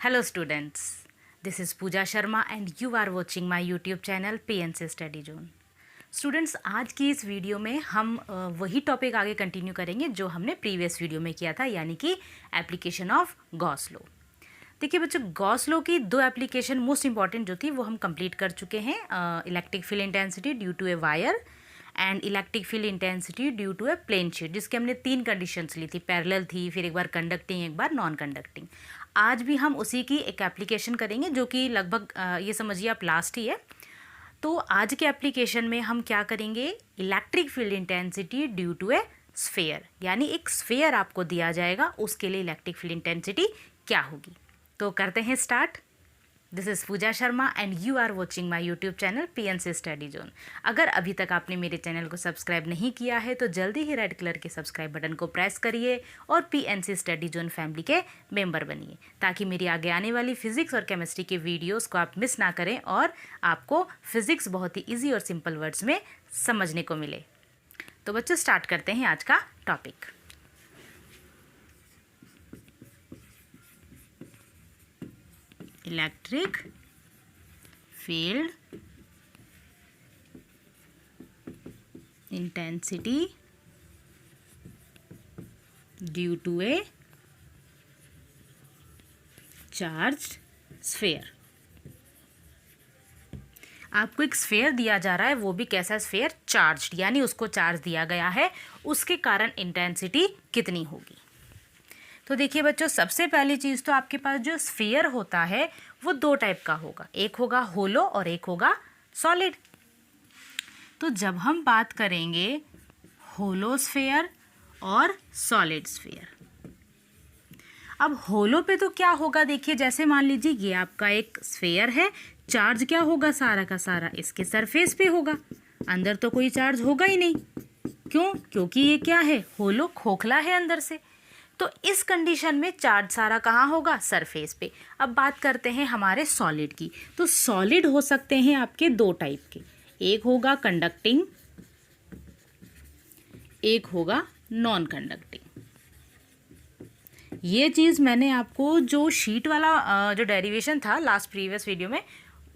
Hello students, this is Pooja Sharma and you are watching my YouTube channel PNC Study Zone. Students, आज की इस video में हम वही टॉपिक आगे कंटिन्यू करेंगे जो हमने प्रीवियस वीडियो में किया था, यानी कि एप्लीकेशन ऑफ गॉस लॉ। देखिए बच्चों, गॉस लॉ की दो एप्लीकेशन मोस्ट इंपॉर्टेंट जो थी वो हम कंप्लीट कर चुके हैं। Electric field intensity due to a wire and electric field intensity due to a plane sheet, जिसके हमने तीन कंडीशंस ली थी, पैरेलल थी, फिर एक बार कंडक्टिंग, एक बार नॉन कंडक्टिंग। आज भी हम उसी की एक एप्लीकेशन करेंगे जो कि लगभग ये समझिए आप लास्ट ही है। तो आज के एप्लीकेशन में हम क्या करेंगे, electric field intensity due to a sphere, यानी एक स्फेयर आपको दिया जाएगा, उसके लिए इलेक्ट्रिक फील्ड इंटेंसिटी क्या होगी। तो करते हैं start. This is Pooja Sharma and you are watching my YouTube channel PNC study zone. अगर अभी तक आपने मेरे चैनल को सब्सक्राइब नहीं किया है तो जल्दी ही रेड कलर के सब्सक्राइब बटन को प्रेस करिए और PNC स्टडी जोन फैमिली के मेंबर बनिए, ताकि मेरी आगे आने वाली फिजिक्स और केमिस्ट्री के वीडियोस को आप मिस ना करें और आपको फिजिक्स बहुत ही ईजी और सिंपल वर्ड्स में समझने को मिले। तो बच्चों, स्टार्ट करते हैं आज का topic. Electric field intensity due to a charged sphere. आपको एक स्फेयर दिया जा रहा है, वो भी कैसा स्फेयर, चार्ज्ड, यानी उसको चार्ज दिया गया है, उसके कारण इंटेंसिटी कितनी होगी। तो देखिए बच्चों, सबसे पहली चीज़ तो आपके पास जो स्फीयर होता है वो दो टाइप का होगा, एक होगा होलो और एक होगा सॉलिड। तो जब हम बात करेंगे होलो स्फीयर और सॉलिड स्फीयर, अब होलो पे तो क्या होगा, देखिए जैसे मान लीजिए ये आपका एक स्फीयर है, चार्ज क्या होगा, सारा का सारा इसके सरफेस पे होगा, अंदर तो कोई चार्ज होगा ही नहीं। क्यों? क्योंकि ये क्या है, होलो, खोखला है अंदर से। तो इस कंडीशन में चार्ज सारा कहाँ होगा, सरफेस पे। अब बात करते हैं हमारे सॉलिड की। तो सॉलिड हो सकते हैं आपके दो टाइप के, एक होगा कंडक्टिंग, एक होगा नॉन कंडक्टिंग। ये चीज़ मैंने आपको जो शीट वाला जो डेरिवेशन था लास्ट प्रीवियस वीडियो में,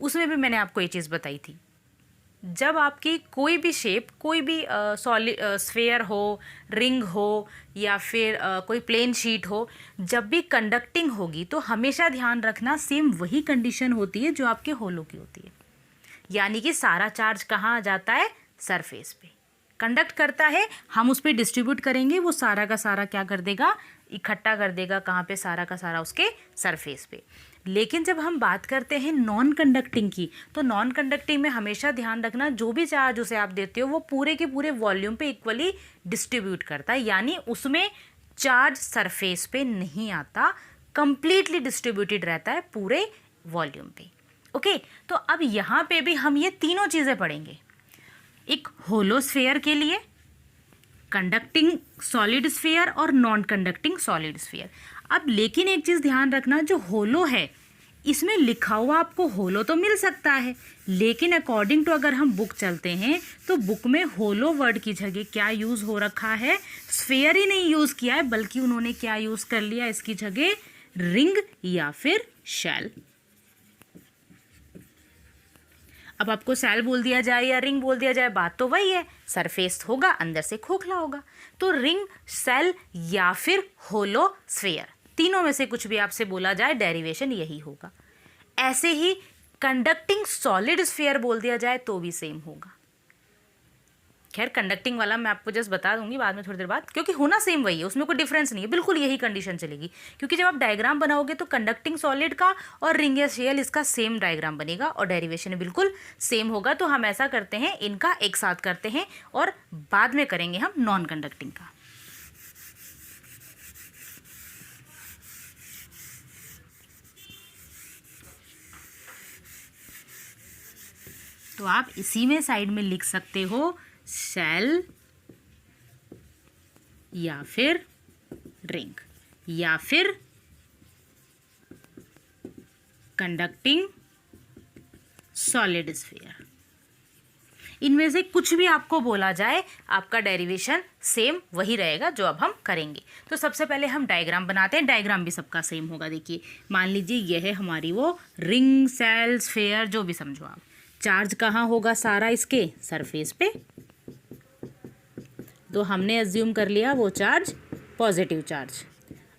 उसमें भी मैंने आपको ये चीज़ बताई थी। जब आपकी कोई भी शेप, कोई भी सॉलिड स्फेयर हो, रिंग हो या फिर कोई प्लेन शीट हो, जब भी कंडक्टिंग होगी तो हमेशा ध्यान रखना सेम वही कंडीशन होती है जो आपके होलो की होती है, यानी कि सारा चार्ज कहाँ आ जाता है, सरफेस पे कंडक्ट करता है, हम उस पर डिस्ट्रीब्यूट करेंगे, वो सारा का सारा क्या कर देगा, इकट्ठा कर देगा, कहाँ पे, सारा का सारा उसके सरफेस पे। लेकिन जब हम बात करते हैं नॉन कंडक्टिंग की, तो नॉन कंडक्टिंग में हमेशा ध्यान रखना जो भी चार्ज उसे आप देते हो वो पूरे के पूरे वॉल्यूम पे इक्वली डिस्ट्रीब्यूट करता है, यानी उसमें चार्ज सरफेस पे नहीं आता, कंप्लीटली डिस्ट्रीब्यूटेड रहता है पूरे वॉल्यूम पे। ओके, तो अब यहाँ पे भी हम ये तीनों चीज़ें पढ़ेंगे, एक होलो स्फेयर के लिए, कंडक्टिंग सॉलिड स्फीयर और नॉन कंडक्टिंग सॉलिड स्फीयर। अब लेकिन एक चीज़ ध्यान रखना, जो होलो है इसमें लिखा हुआ आपको होलो तो मिल सकता है, लेकिन अकॉर्डिंग टू अगर हम बुक चलते हैं तो बुक में होलो वर्ड की जगह क्या यूज़ हो रखा है, स्फीयर ही नहीं यूज़ किया है, बल्कि उन्होंने क्या यूज़ कर लिया इसकी जगह, रिंग या फिर शेल। अब आपको सेल बोल दिया जाए या रिंग बोल दिया जाए, बात तो वही है, सरफेस होगा, अंदर से खोखला होगा। तो रिंग, सेल या फिर होलो स्फीयर, तीनों में से कुछ भी आपसे बोला जाए, डेरिवेशन यही होगा। ऐसे ही कंडक्टिंग सॉलिड स्फीयर बोल दिया जाए तो भी सेम होगा। खैर, कंडक्टिंग वाला मैं आपको जस्ट बता दूंगी बाद में थोड़ी देर बाद, क्योंकि होना सेम वही है, उसमें कोई डिफरेंस नहीं है, बिल्कुल यही कंडीशन चलेगी। क्योंकि जब आप डायग्राम बनाओगे तो कंडक्टिंग सॉलिड का और रिंग या शेल इसका सेम डायग्राम बनेगा और डेरिवेशन बिल्कुल सेम होगा। तो हम ऐसा करते हैं, इनका एक साथ करते हैं और बाद में करेंगे हम नॉन कंडक्टिंग का। तो आप इसी में साइड में लिख सकते हो शेल या फिर रिंग या फिर कंडक्टिंग सॉलिड स्फीयर। इनमें से कुछ भी आपको बोला जाए आपका डेरिवेशन सेम वही रहेगा जो अब हम करेंगे। तो सबसे पहले हम डायग्राम बनाते हैं, डायग्राम भी सबका सेम होगा। देखिए मान लीजिए यह है हमारी वो रिंग, सेल, स्फेयर, जो भी समझो आप। चार्ज कहाँ होगा सारा इसके सरफेस पे, तो हमने एज्यूम कर लिया वो चार्ज पॉजिटिव चार्ज।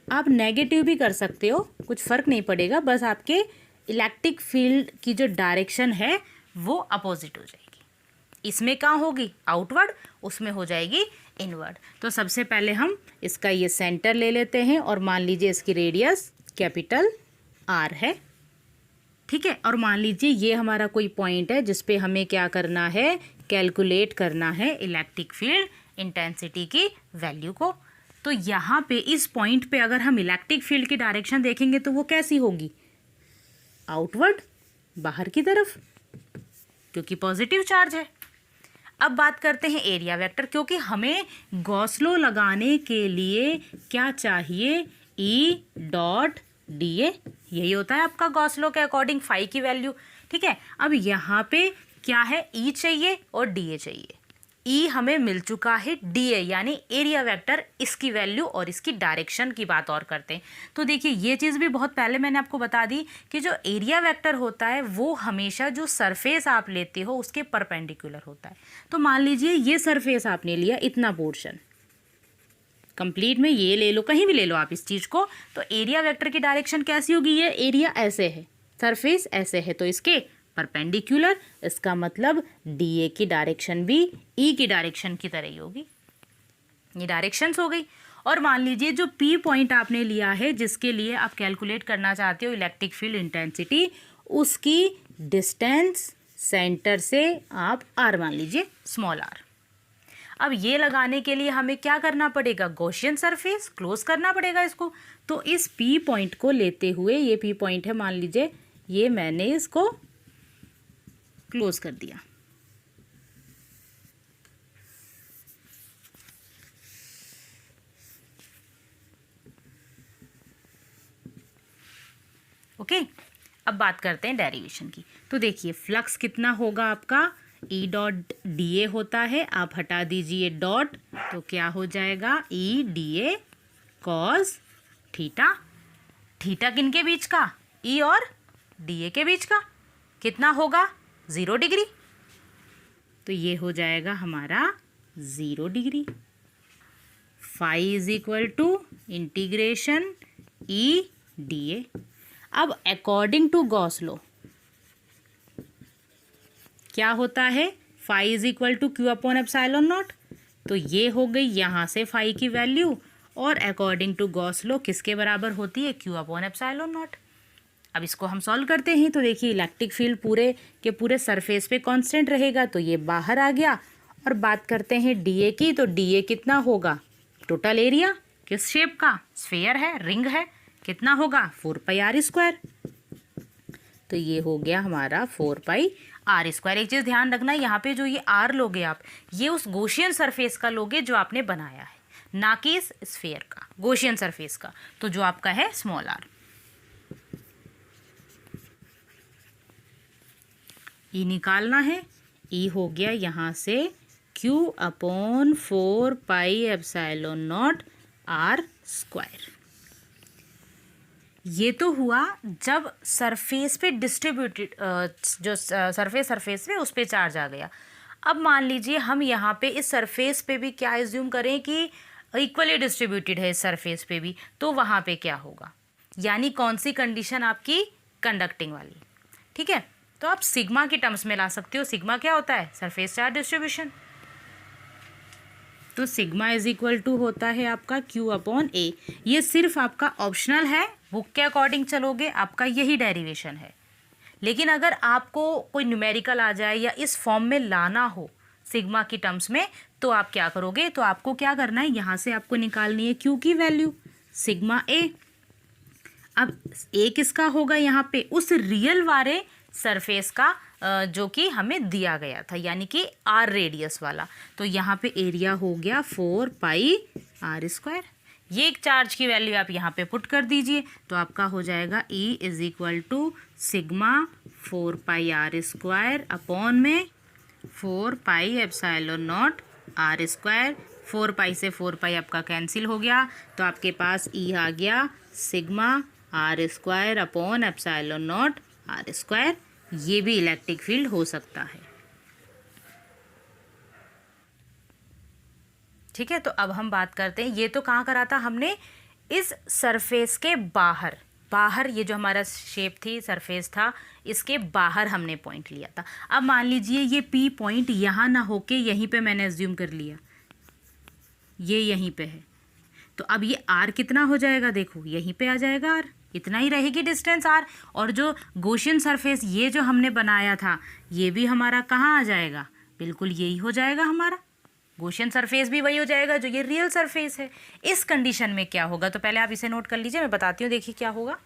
आप नेगेटिव भी कर सकते हो, कुछ फ़र्क नहीं पड़ेगा, बस आपके इलेक्ट्रिक फील्ड की जो डायरेक्शन है वो अपोजिट हो जाएगी। इसमें कहाँ होगी आउटवर्ड, उसमें हो जाएगी इनवर्ड। तो सबसे पहले हम इसका ये सेंटर ले लेते हैं और मान लीजिए इसकी रेडियस कैपिटल आर है, ठीक है। और मान लीजिए ये हमारा कोई पॉइंट है जिस पे हमें क्या करना है, कैलकुलेट करना है इलेक्ट्रिक फील्ड इंटेंसिटी की वैल्यू को। तो यहाँ पे इस पॉइंट पे अगर हम इलेक्ट्रिक फील्ड की डायरेक्शन देखेंगे तो वो कैसी होगी, आउटवर्ड, बाहर की तरफ, क्योंकि पॉजिटिव चार्ज है। अब बात करते हैं एरिया वेक्टर, क्योंकि हमें गॉस लॉ लगाने के लिए क्या चाहिए, ई डॉट डी ए, यही होता है आपका गॉस लॉ के अकॉर्डिंग फाई की वैल्यू, ठीक है। अब यहाँ पे क्या है, ई चाहिए और डी ए चाहिए। ई हमें मिल चुका है, डी ए यानी एरिया वेक्टर, इसकी वैल्यू और इसकी डायरेक्शन की बात और करते हैं। तो देखिए ये चीज़ भी बहुत पहले मैंने आपको बता दी कि जो एरिया वेक्टर होता है वो हमेशा जो सरफेस आप लेते हो उसके परपेंडिकुलर होता है। तो मान लीजिए ये सरफेस आपने लिया, इतना पोर्शन कंप्लीट में ये ले लो, कहीं भी ले लो आप इस चीज़ को, तो एरिया वेक्टर की डायरेक्शन कैसी होगी, ये एरिया ऐसे है, सरफेस ऐसे है, तो इसके परपेंडिकुलर, इसका मतलब डी ए की डायरेक्शन भी ई की डायरेक्शन की तरह ही होगी। ये डायरेक्शंस हो गई। और मान लीजिए जो पी पॉइंट आपने लिया है जिसके लिए आप कैलकुलेट करना चाहते हो इलेक्ट्रिक फील्ड इंटेंसिटी, उसकी डिस्टेंस सेंटर से आप आर मान लीजिए, स्मॉल आर। अब ये लगाने के लिए हमें क्या करना पड़ेगा, गॉसियन सरफेस क्लोज करना पड़ेगा इसको। तो इस पी पॉइंट को लेते हुए, ये पी पॉइंट है मान लीजिए, ये मैंने इसको क्लोज कर दिया। ओके, अब बात करते हैं डेरिवेशन की। तो देखिए फ्लक्स कितना होगा आपका, ई डॉट डी ए होता है, आप हटा दीजिए डॉट, तो क्या हो जाएगा, ई डी ए कॉस थीटा। थीटा किन के बीच का, ई और डी ए के बीच का, कितना होगा 0 डिग्री। तो ये हो जाएगा हमारा 0 degree. Phi is equal to integration E D A. अब अकॉर्डिंग टू गॉस लॉ क्या होता है, phi is equal to Q upon epsilon naught. तो ये हो गई यहाँ से फाई की वैल्यू, और अकॉर्डिंग टू गॉस लॉ किसके बराबर होती है, क्यू अपॉन एप्सिलॉन नॉट। अब इसको हम सॉल्व करते हैं। तो देखिए इलेक्ट्रिक फील्ड पूरे के पूरे सरफेस पे कांस्टेंट रहेगा, तो ये बाहर आ गया। और बात करते हैं डीए की, तो डीए कितना होगा, टोटल एरिया किस शेप का, स्फेयर है, रिंग है, कितना होगा 4 पाई आर स्क्वायर। तो ये हो गया हमारा 4 पाई आर स्क्वायर। एक चीज़ ध्यान रखना, यहाँ पे जो ये आर लोगे आप, ये उस गॉसियन सरफेस का लोगे जो आपने बनाया है, ना कि इस स्फेयर का, गॉसियन सरफेस का। तो जो आपका है स्मॉल आर। ई निकालना है, ई हो गया यहाँ से Q upon 4 pi epsilon naught R square. ये तो हुआ जब सरफेस पे डिस्ट्रीब्यूटेड, जो सरफेस पे उस पे चार्ज आ गया। अब मान लीजिए हम यहाँ पे इस सरफेस पे भी क्या एज्यूम करें कि इक्वली डिस्ट्रीब्यूटेड है इस सरफेस पे भी, तो वहाँ पे क्या होगा, यानी कौन सी कंडीशन आपकी, कंडक्टिंग वाली, ठीक है। तो आप सिग्मा की टर्म्स में ला सकते हो। सिग्मा क्या होता है, सरफेस चार्ज डिस्ट्रीब्यूशन। तो सिग्मा इज इक्वल टू होता है आपका Q अपॉन ए। ये सिर्फ आपका ऑप्शनल है, बुक के अकॉर्डिंग चलोगे आपका यही डेरिवेशन है। लेकिन अगर आपको कोई न्यूमेरिकल आ जाए या इस फॉर्म में लाना हो सिग्मा की टर्म्स में, तो आप क्या करोगे, तो आपको क्या करना है, यहाँ से आपको निकालनी है Q की वैल्यू, सिग्मा ए। अब ए किसका होगा, यहाँ पे उस रियल वाले सरफेस का जो कि हमें दिया गया था, यानी कि आर रेडियस वाला। तो यहाँ पे एरिया हो गया 4 पाई आर स्क्वायर। ये एक चार्ज की वैल्यू आप यहाँ पे पुट कर दीजिए, तो आपका हो जाएगा E is equal to sigma 4 pi R square upon में 4 pi epsilon naught R square. 4 pi से 4 पाई आपका कैंसिल हो गया, तो आपके पास ई आ गया sigma R square upon epsilon naught R square. ये भी इलेक्ट्रिक फील्ड हो सकता है। ठीक है, तो अब हम बात करते हैं, ये तो कहाँ करा था हमने, इस सरफेस के बाहर। बाहर ये जो हमारा शेप थी, सरफेस था, इसके बाहर हमने पॉइंट लिया था। अब मान लीजिए ये पी पॉइंट यहाँ ना होके यहीं पे मैंने एज्यूम कर लिया, ये यहीं पे है, तो अब ये आर कितना हो जाएगा, देखो यहीं पे आ जाएगा आर, इतना ही रहेगी डिस्टेंस आर। और जो गॉसियन सरफेस ये जो हमने बनाया था, ये भी हमारा कहाँ आ जाएगा, बिल्कुल यही हो जाएगा हमारा। गॉसियन सरफेस भी वही हो जाएगा जो ये रियल सरफेस है। इस कंडीशन में क्या होगा, तो पहले आप इसे नोट कर लीजिए, मैं बताती हूँ, देखिए क्या होगा।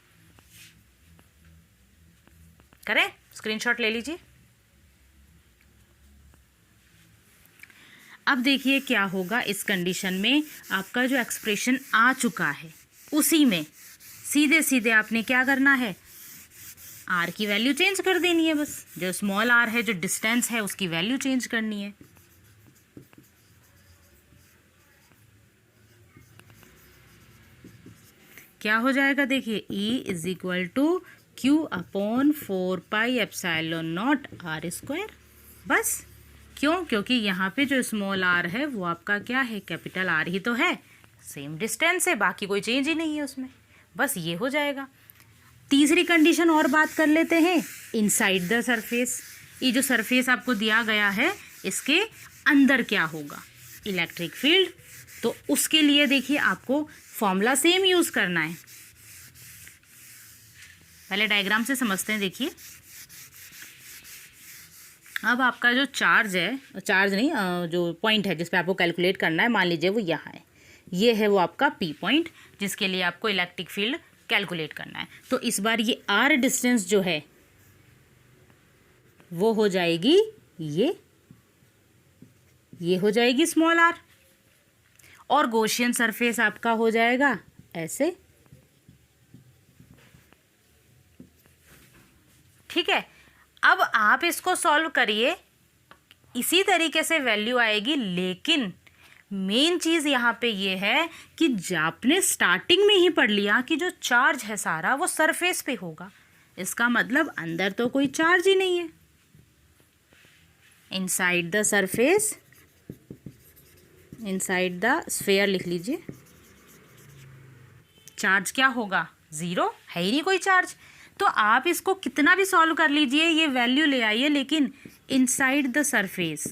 करें, स्क्रीनशॉट ले लीजिए। अब देखिए क्या होगा इस कंडीशन में, आपका जो एक्सप्रेशन आ चुका है उसी में सीधे सीधे आपने क्या करना है, आर की वैल्यू चेंज कर देनी है। बस जो स्मॉल आर है, जो डिस्टेंस है, उसकी वैल्यू चेंज करनी है। क्या हो जाएगा, देखिए E is equal to Q upon 4 pi epsilon naught R square. बस, क्यों, क्योंकि यहाँ पे जो स्मॉल आर है वो आपका क्या है, कैपिटल आर ही तो है, सेम डिस्टेंस है, बाकी कोई चेंज ही नहीं है उसमें। बस ये हो जाएगा। तीसरी कंडीशन और बात कर लेते हैं, इनसाइड द सरफेस। ये जो सरफेस आपको दिया गया है, इसके अंदर क्या होगा, इलेक्ट्रिक फील्ड। तो उसके लिए देखिए आपको फॉर्मूला सेम यूज़ करना है। पहले डायग्राम से समझते हैं। देखिए अब आपका जो चार्ज है, चार्ज नहीं, जो पॉइंट है जिस पे आपको कैलकुलेट करना है, मान लीजिए वो यहाँ है, ये है वो आपका पी पॉइंट जिसके लिए आपको इलेक्ट्रिक फील्ड कैलकुलेट करना है। तो इस बार ये आर डिस्टेंस जो है वो हो जाएगी ये हो जाएगी स्मॉल आर, और गॉसियन सरफेस आपका हो जाएगा ऐसे। ठीक है, अब आप इसको सॉल्व करिए, इसी तरीके से वैल्यू आएगी। लेकिन मेन चीज़ यहाँ पे ये है कि आपने स्टार्टिंग में ही पढ़ लिया कि जो चार्ज है सारा वो सरफेस पे होगा, इसका मतलब अंदर तो कोई चार्ज ही नहीं है। Inside the surface, inside the sphere लिख लीजिए, चार्ज क्या होगा, ज़ीरो, है ही नहीं कोई चार्ज। तो आप इसको कितना भी सॉल्व कर लीजिए, ये वैल्यू ले आइए, लेकिन इनसाइड द सरफेस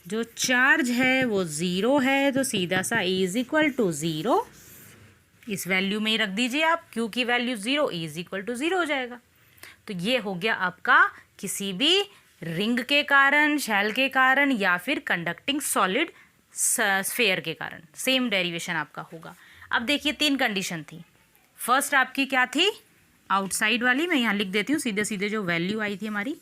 जो चार्ज है वो ज़ीरो है, तो सीधा सा E is equal to zero, इस वैल्यू में ही रख दीजिए आप, क्यू की value zero, E is equal to zero हो जाएगा। तो ये हो गया आपका किसी भी रिंग के कारण, शेल के कारण, या फिर कंडक्टिंग सॉलिड स्फेयर के कारण सेम डेरिवेशन आपका होगा। अब देखिए 3 कंडीशन थी। फर्स्ट आपकी क्या थी, आउटसाइड वाली, मैं यहाँ लिख देती हूँ सीधे सीधे जो वैल्यू आई थी हमारी,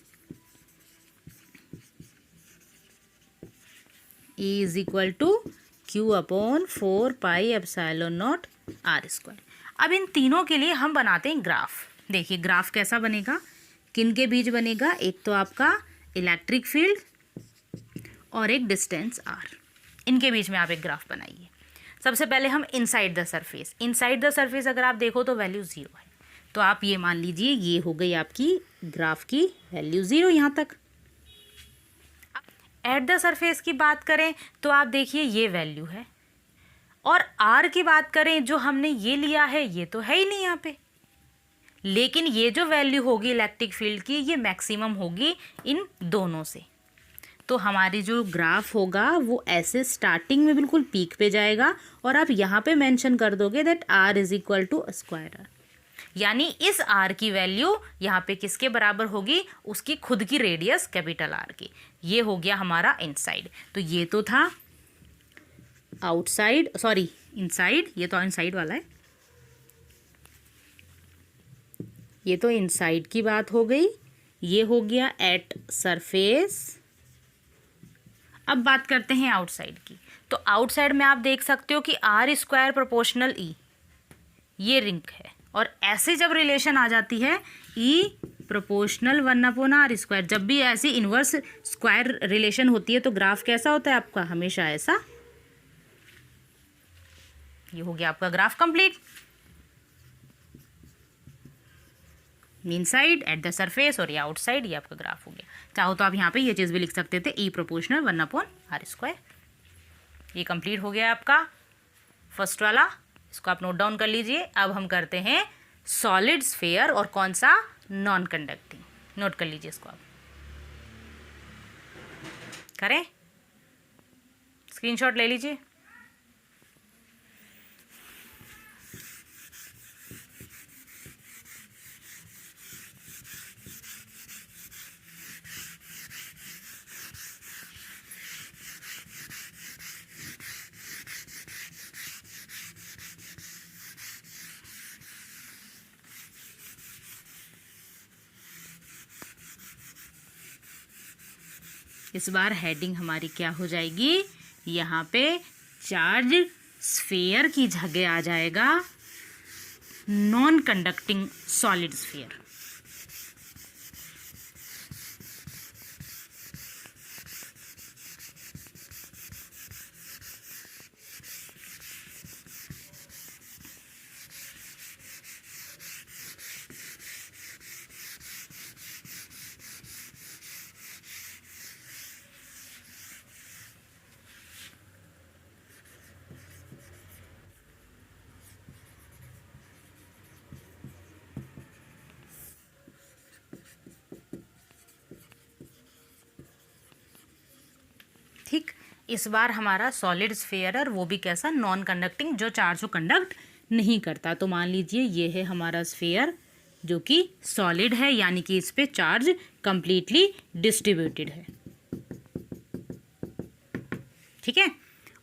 E is equal to Q upon 4 pi epsilon naught R square. अब इन तीनों के लिए हम बनाते हैं ग्राफ। देखिए ग्राफ कैसा बनेगा, किन के बीच बनेगा, एक तो आपका इलेक्ट्रिक फील्ड और एक डिस्टेंस आर, इनके बीच में आप एक ग्राफ बनाइए। सबसे पहले हम inside the surface, inside the surface अगर आप देखो तो वैल्यू ज़ीरो है, तो आप ये मान लीजिए ये हो गई आपकी ग्राफ की वैल्यू ज़ीरो यहाँ तक। एट द सरफेस की बात करें तो आप देखिए ये वैल्यू है, और आर की बात करें जो हमने ये लिया है ये तो है ही नहीं यहाँ पे, लेकिन ये जो वैल्यू होगी इलेक्ट्रिक फील्ड की ये मैक्सिमम होगी इन दोनों से। तो हमारी जो ग्राफ होगा वो ऐसे स्टार्टिंग में बिल्कुल पीक पे जाएगा, और आप यहाँ पे मेंशन कर दोगे that R is equal to square R, यानी इस आर की वैल्यू यहाँ पे किसके बराबर होगी, उसकी खुद की रेडियस कैपिटल आर की। ये हो गया हमारा इनसाइड। तो ये तो था आउटसाइड, सॉरी इनसाइड, ये तो इनसाइड वाला है, ये तो इनसाइड की बात हो गई। ये हो गया एट सरफेस। अब बात करते हैं आउटसाइड की। तो आउटसाइड में आप देख सकते हो कि आर स्क्वायर प्रोपोर्शनल ई, ये रिंग है, और ऐसे जब रिलेशन आ जाती है ई प्रोपोर्शनल 1/r²। जब भी ऐसी इन्वर्स स्क्वायर रिलेशन होती है तो ग्राफ कैसा होता है आपका, हमेशा ऐसा। ये हो गया आपका graph complete. Mean side at the surface और ये आउटसाइड, ये आपका ग्राफ हो गया। चाहो तो आप यहाँ पे ये चीज़ भी लिख सकते थे, E प्रोपोर्शनल 1/r²। ये कंप्लीट हो गया आपका फर्स्ट वाला, इसको आप नोट डाउन कर लीजिए। अब हम करते हैं सॉलिड स्फीयर और कौन सा, नॉन कंडक्टिंग। नोट कर लीजिए इसको, आप करें, स्क्रीनशॉट ले लीजिए। इस बार हेडिंग हमारी क्या हो जाएगी, यहाँ पे चार्ज स्फीयर की जगह आ जाएगा नॉन कंडक्टिंग सॉलिड स्फीयर। ठीक, इस बार हमारा सॉलिड स्फीयर, वो भी कैसा, नॉन कंडक्टिंग, जो चार्ज को कंडक्ट नहीं करता। तो मान लीजिए ये है हमारा स्फीयर जो कि सॉलिड है, यानी कि इस पे चार्ज कंप्लीटली डिस्ट्रीब्यूटेड है। ठीक है,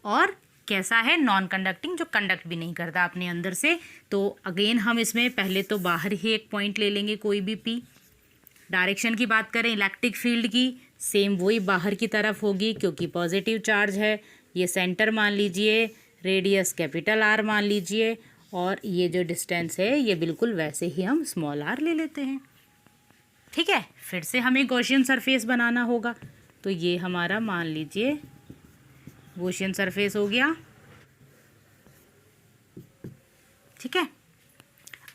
और कैसा है, नॉन कंडक्टिंग, जो कंडक्ट भी नहीं करता अपने अंदर से। तो अगेन हम इसमें पहले तो बाहर ही एक पॉइंट ले लेंगे, कोई भी पी। डायरेक्शन की बात करें इलेक्ट्रिक फील्ड की, सेम वही बाहर की तरफ होगी क्योंकि पॉजिटिव चार्ज है। ये सेंटर मान लीजिए, रेडियस कैपिटल R मान लीजिए, और ये जो डिस्टेंस है ये बिल्कुल वैसे ही हम स्मॉल r ले लेते हैं। ठीक है, फिर से हमें गॉसियन सरफेस बनाना होगा। तो ये हमारा मान लीजिए गॉसियन सरफेस हो गया। ठीक है,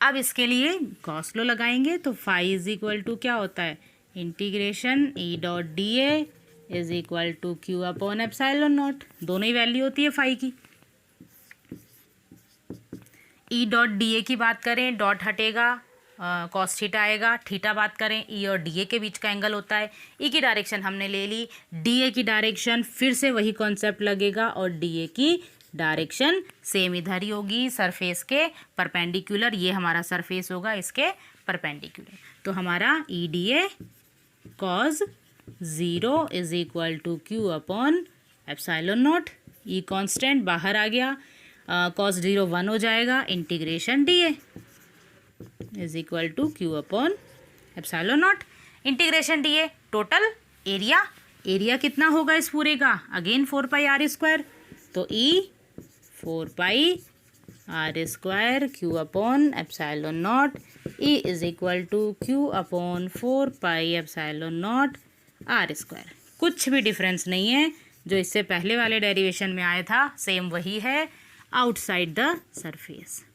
अब इसके लिए गॉस लॉ लगाएंगे। तो फाई इज इक्वल टू क्या होता है, integration E.dA is equal to Q/ε0। दोनों ही वैल्यू होती है फाई की। E.dA की बात करें, डॉट हटेगा, कॉस थीटा आएगा। थीटा बात करें, E और DA के बीच का एंगल होता है। E की डायरेक्शन हमने ले ली, DA की डायरेक्शन फिर से वही कॉन्सेप्ट लगेगा, और DA की डायरेक्शन सेम इधर ही होगी, सरफेस के परपेंडिकुलर। ये हमारा सरफेस होगा इसके परपेंडिकुलर। तो हमारा EDA cos 0 is equal to Q/ε0। E constant बाहर आ गया, cos 0 1 हो जाएगा, integration DA is equal to Q/ε0। Integration DA, total area, area कितना होगा इस पूरे का, अगेन 4πr²। तो E 4πr² Q/ε0। E is equal to Q/4πε0r²। कुछ भी डिफरेंस नहीं है, जो इससे पहले वाले डेरिवेशन में आया था सेम वही है, आउटसाइड द सरफेस।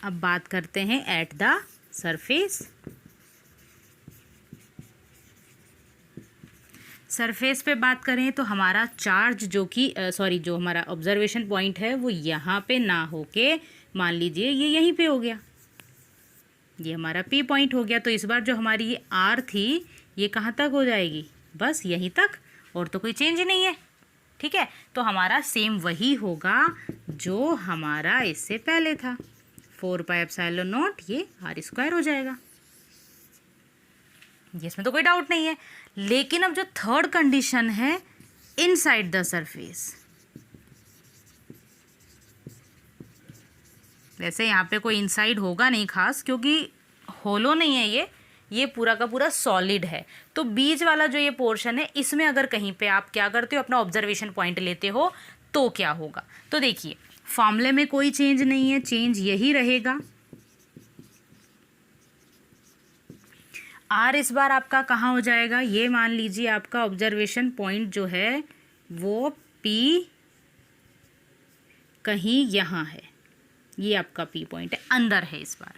अब बात करते हैं एट द सरफेस। सरफेस पे बात करें तो हमारा चार्ज जो हमारा ऑब्जर्वेशन पॉइंट है वो यहाँ पे ना होके मान लीजिए ये यहीं पे हो गया, ये हमारा P पॉइंट हो गया। तो इस बार जो हमारी ये R थी ये कहाँ तक हो जाएगी, बस यहीं तक, और तो कोई चेंज ही नहीं है। ठीक है, तो हमारा सेम वही होगा जो हमारा इससे पहले था, 4πε0, ये r² हो जाएगा। इसमें तो कोई डाउट नहीं है। लेकिन अब जो थर्ड कंडीशन है, इनसाइड द सरफेस, वैसे यहाँ पे कोई इनसाइड होगा नहीं खास, क्योंकि होलो नहीं है ये पूरा का पूरा सॉलिड है। तो बीच वाला जो ये पोर्शन है, इसमें अगर कहीं पे आप क्या करते हो, अपना ऑब्जर्वेशन पॉइंट लेते हो तो क्या होगा। तो देखिए फॉर्मूले में कोई चेंज नहीं है, चेंज यही रहेगा। आर इस बार आपका कहाँ हो जाएगा, ये मान लीजिए आपका ऑब्जर्वेशन पॉइंट जो है वो पी कहीं यहाँ है, ये आपका पी पॉइंट है, अंदर है इस बार,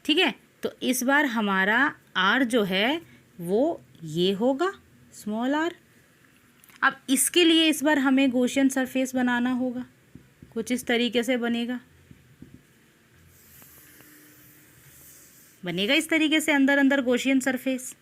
ठीक है। तो इस बार हमारा आर जो है वो ये होगा, स्मॉल आर। अब इसके लिए इस बार हमें गॉसियन सरफेस बनाना होगा, कुछ इस तरीके से बनेगा इस तरीके से, अंदर अंदर गॉसियन सरफेस,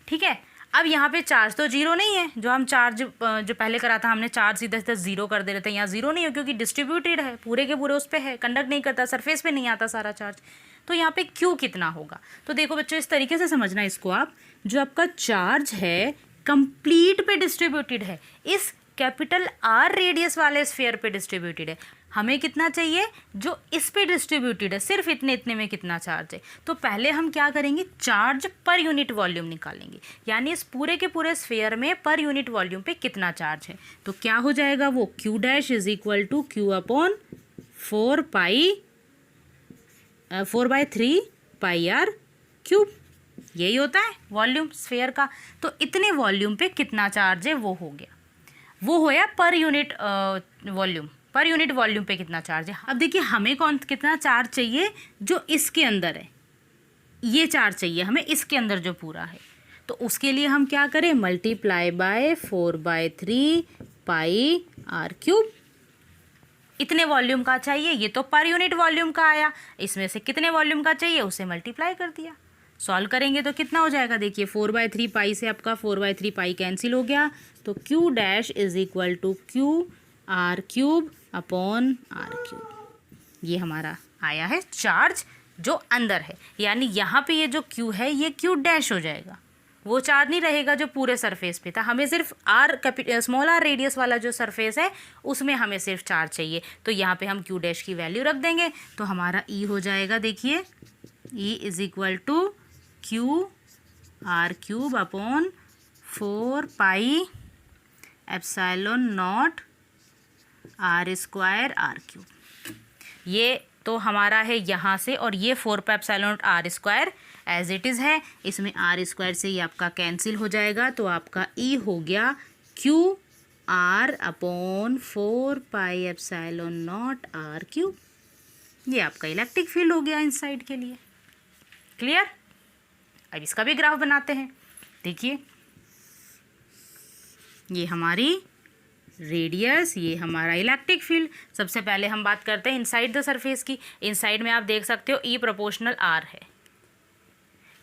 ठीक है। अब यहाँ पे चार्ज तो जीरो नहीं है, जो हम चार्ज जो पहले करा था हमने, चार्ज सीधा सीधा जीरो कर दे रहे थे, यहाँ जीरो नहीं है क्योंकि डिस्ट्रीब्यूटेड है, पूरे के पूरे उस पर है, कंडक्ट नहीं करता, सरफेस पे नहीं आता सारा चार्ज। तो यहाँ पे क्यू कितना होगा, तो देखो बच्चों इस तरीके से समझना इसको आप, जो आपका चार्ज है कंप्लीट पे डिस्ट्रीब्यूटेड है, इस कैपिटल आर रेडियस वाले स्फीयर पे डिस्ट्रीब्यूटेड है। हमें कितना चाहिए, जो इस पे डिस्ट्रीब्यूटेड है, सिर्फ इतने इतने में कितना चार्ज है। तो पहले हम क्या करेंगे, चार्ज पर यूनिट वॉल्यूम निकालेंगे, यानी इस पूरे के पूरे स्फीयर में पर यूनिट वॉल्यूम पे कितना चार्ज है। तो क्या हो जाएगा वो, Q dash is equal to Q upon 4/3 pi R cube, यही होता है वॉल्यूम स्फीयर का। तो इतने वॉल्यूम पे कितना चार्ज है वो हो गया, वो होया per unit volume, per unit volume पे कितना चार्ज है। अब देखिए हमें कितना चार्ज चाहिए, जो इसके अंदर है, ये चार्ज चाहिए हमें इसके अंदर जो पूरा है। तो उसके लिए हम क्या करें, multiply by 4/3 pi R cube. इतने वॉल्यूम का चाहिए, ये तो पर यूनिट वॉल्यूम का आया, इसमें से कितने वॉल्यूम का चाहिए उसे मल्टीप्लाई कर दिया। सॉल्व करेंगे तो कितना हो जाएगा, देखिए 4/3 पाई से आपका 4/3 पाई कैंसिल हो गया, तो Q dash is equal to Q R cube upon R cube. ये हमारा आया है चार्ज जो अंदर है, यानी यहाँ पे ये जो क्यू है ये क्यू डैश हो जाएगा, वो चार्ज नहीं रहेगा जो पूरे सरफेस पे था। हमें सिर्फ आर स्मॉल आर रेडियस वाला जो सरफेस है उसमें हमें सिर्फ चार्ज चाहिए, तो यहाँ पे हम क्यू डैश की वैल्यू रख देंगे, तो हमारा ई हो जाएगा, देखिए E is equal to Q R cube upon 4 pi epsilon naught R square R cube. ये तो हमारा है यहाँ से, और ये 4 pi epsilon naught R square as it is है, इसमें आर स्क्वायर से ये आपका कैंसिल हो जाएगा, तो आपका ई हो गया Q R upon 4 pi epsilon naught R cube. ये आपका इलेक्ट्रिक फील्ड हो गया इनसाइड के लिए। क्लियर। अब इसका भी ग्राफ बनाते हैं। देखिए ये हमारी रेडियस, ये हमारा इलेक्ट्रिक फील्ड। सबसे पहले हम बात करते हैं इनसाइड द सरफेस की। इनसाइड में आप देख सकते हो ई प्रोपोर्शनल आर है,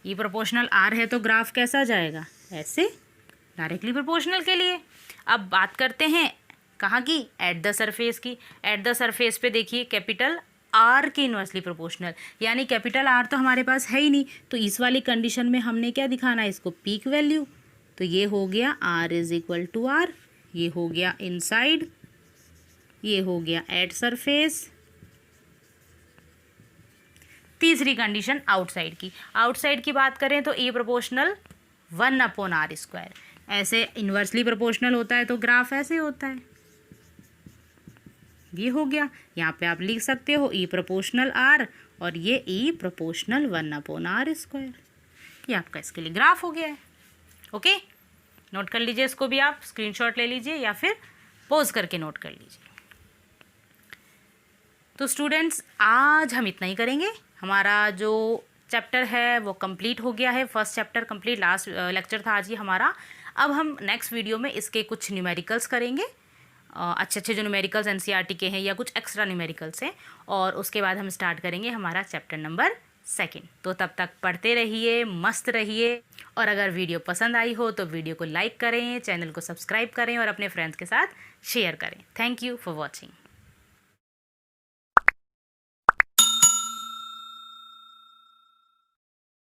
ई प्रोपोर्शनल आर है, तो ग्राफ कैसा जाएगा, ऐसे डायरेक्टली प्रोपोर्शनल के लिए। अब बात करते हैं कहाँ की, एट द सरफेस की। एट द सरफेस पे देखिए कैपिटल आर के इन्वर्सली प्रोपोर्शनल, यानी कैपिटल आर तो हमारे पास है ही नहीं, तो इस वाली कंडीशन में हमने क्या दिखाना है, इसको पीक वैल्यू। तो ये हो गया R is equal to R, ये हो गया इनसाइड, ये हो गया एट सरफेस। तीसरी कंडीशन आउटसाइड की। आउटसाइड की बात करें तो E proportional 1 upon R square, ऐसे इन्वर्सली प्रोपोर्शनल होता है तो ग्राफ ऐसे होता है। ये हो गया, यहाँ पे आप लिख सकते हो ई प्रोपोर्शनल आर, और ये ई प्रोपोर्शनल 1 अपॉन आर स्क्वायर। ये आपका इसके लिए ग्राफ हो गया है। ओके, नोट कर लीजिए, इसको भी आप स्क्रीनशॉट ले लीजिए या फिर पोज करके नोट कर लीजिए। तो स्टूडेंट्स आज हम इतना ही करेंगे, हमारा जो चैप्टर है वो कंप्लीट हो गया है। First chapter complete, last lecture था आज ही हमारा। अब हम नेक्स्ट वीडियो में इसके कुछ न्यूमेरिकल्स करेंगे, अच्छे अच्छे जो न्यूमेरिकल्स एनसीईआरटी के हैं या कुछ एक्स्ट्रा न्यूमेरिकल्स हैं, और उसके बाद हम स्टार्ट करेंगे हमारा चैप्टर नंबर 2। तो तब तक पढ़ते रहिए, मस्त रहिए, और अगर वीडियो पसंद आई हो तो वीडियो को लाइक करें, चैनल को सब्सक्राइब करें और अपने फ्रेंड्स के साथ शेयर करें। Thank you for watching.